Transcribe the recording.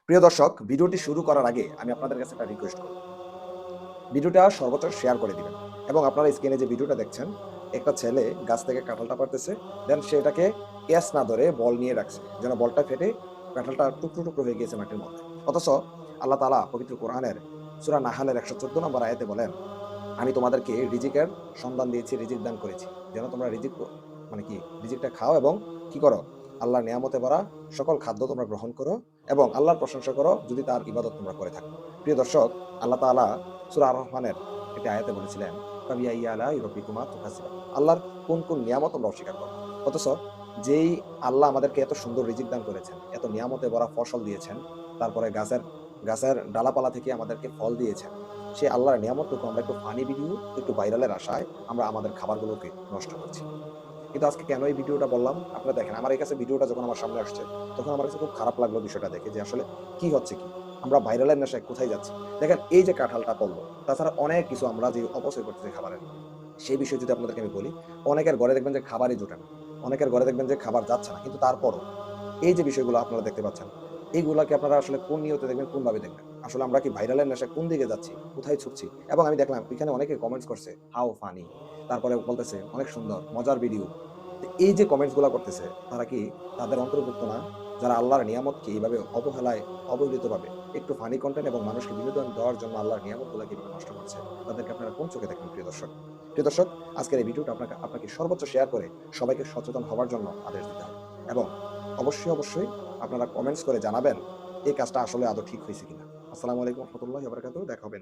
প্রিয় দর্শক, ভিডিওটি শুরু করার আগে আমি আপনাদের কাছে একটা রিকোয়েস্ট করব। ভিডিওটা সর্বোচ্চ শেয়ার করে দিবেন এবং আপনারা স্ক্রিনে যে ভিডিওটা দেখছেন, একটা ছেলে গাছ থেকে কাঁঠালটা পাড়তেছে। দেন সে এটাকে ক্যাচ না ধরে বল নিয়ে রাখছে, যেন বলটা ফেটে কাঁঠালটা টুকরো টুকরো হয়ে গিয়েছে মাটির মধ্যে। অথচ আল্লাহ তাআলা পবিত্র কোরআনের সূরা নাহালের ১১৪ নম্বর আয়াতে বলেন, আমি তোমাদেরকে রিজিকের সন্ধান দিয়েছি, রিজিক দান করেছি, যেন তোমরা রিজিক মানে কি রিজিকটা খাও এবং কি করো, আল্লাহর নিয়ামতে ভরা সকল খাদ্য তোমরা গ্রহণ করো এবং আল্লাহর প্রশংসা করো যদি তার ইবাদত তোমরা করে থাকো। প্রিয় দর্শক, আল্লাহ তাআলা সূরা আর রহমানের একটি আয়াতে বলেছিলেন, ফাবিআইয়ি আলাই রাব্বিকুমা তুকাজ্জিবান, আল্লাহর কোন কোন নিয়ামত তোমরা অস্বীকার করো। অথচ যেই আল্লাহ আমাদেরকে এত সুন্দর রিজিক দান করেছেন, এত নিয়ামতে ভরা ফসল দিয়েছেন, তারপরে গাছের গাছের ডালাপালা থেকে আমাদেরকে ফল দিয়েছেন, সেই আল্লাহর নিয়ামতটুকু আমরা একটু ফানি ভিডিও, একটু ভাইরালের আশায় আমরা আমাদের খাবারগুলোকে নষ্ট করছি। কিন্তু আজকে কেন এই ভিডিওটা বললাম, আপনারা দেখেন, আমার এই কাছে ভিডিওটা যখন আমার সামনে আসছে, তখন আমার কাছে খুব খারাপ লাগলো বিষয়টা দেখে যে আসলে কি হচ্ছে কি, আমরা ভাইরালের নেশায় কোথায় যাচ্ছি। দেখেন, এই যে কাঁঠালটা পড়লো, তাছাড়া অনেক কিছু আমরা যে অপচয় করতেছি খাবারের, সেই বিষয়ে যদি আপনাদেরকে আমি বলি, অনেকের ঘরে দেখবেন যে খাবারই জোটে না, অনেকের ঘরে দেখবেন যে খাবার যাচ্ছে না, কিন্তু তারপরও এই যে বিষয়গুলো আপনারা দেখতে পাচ্ছেন, এইগুলাকে আপনারা আসলে কোন নিয়তে দেখবেন, কোনভাবে দেখবেন? আসলে আমরা কি ভাইরালের নেশায় কোন দিকে যাচ্ছি? কোথায় ছুটছি? এবং আমি দেখলাম এখানে অনেকে কমেন্টস করছে, হাউ ফানি। তারপরে বলতেছে অনেক সুন্দর, মজার ভিডিও। তো এই যে কমেন্টস গুলা করতেছে, তারা কি তাদের অন্তর্ভুক্ত না? যারা আল্লাহর নিয়ামতকে এইভাবে অবহেলায়, অবহেলিতভাবে একটু ফানি কনটেন্ট এবং মানুষকে বিনোদন দেওয়ার জন্য আল্লাহর নিয়ামতগুলা কিভাবে নষ্ট করছে, তাদেরকে আপনারা কোন চোখে দেখেন প্রিয় দর্শক? প্রিয় দর্শক, আজকের এই ভিডিওটা আপনাকে সর্বোচ্চ শেয়ার করে সবাইকে সচেতন হওয়ার জন্য আদেশ দিতে হবে। এবং অবশ্যই আপনারা কমেন্টস করে জানাবেন এই কাজটা আসলে আদৌ ঠিক হয়েছে কিনা। আসসালামু আলাইকুম ওয়া রাহমাতুল্লাহি ওয়া বারাকাতুহু। দেখা হবে।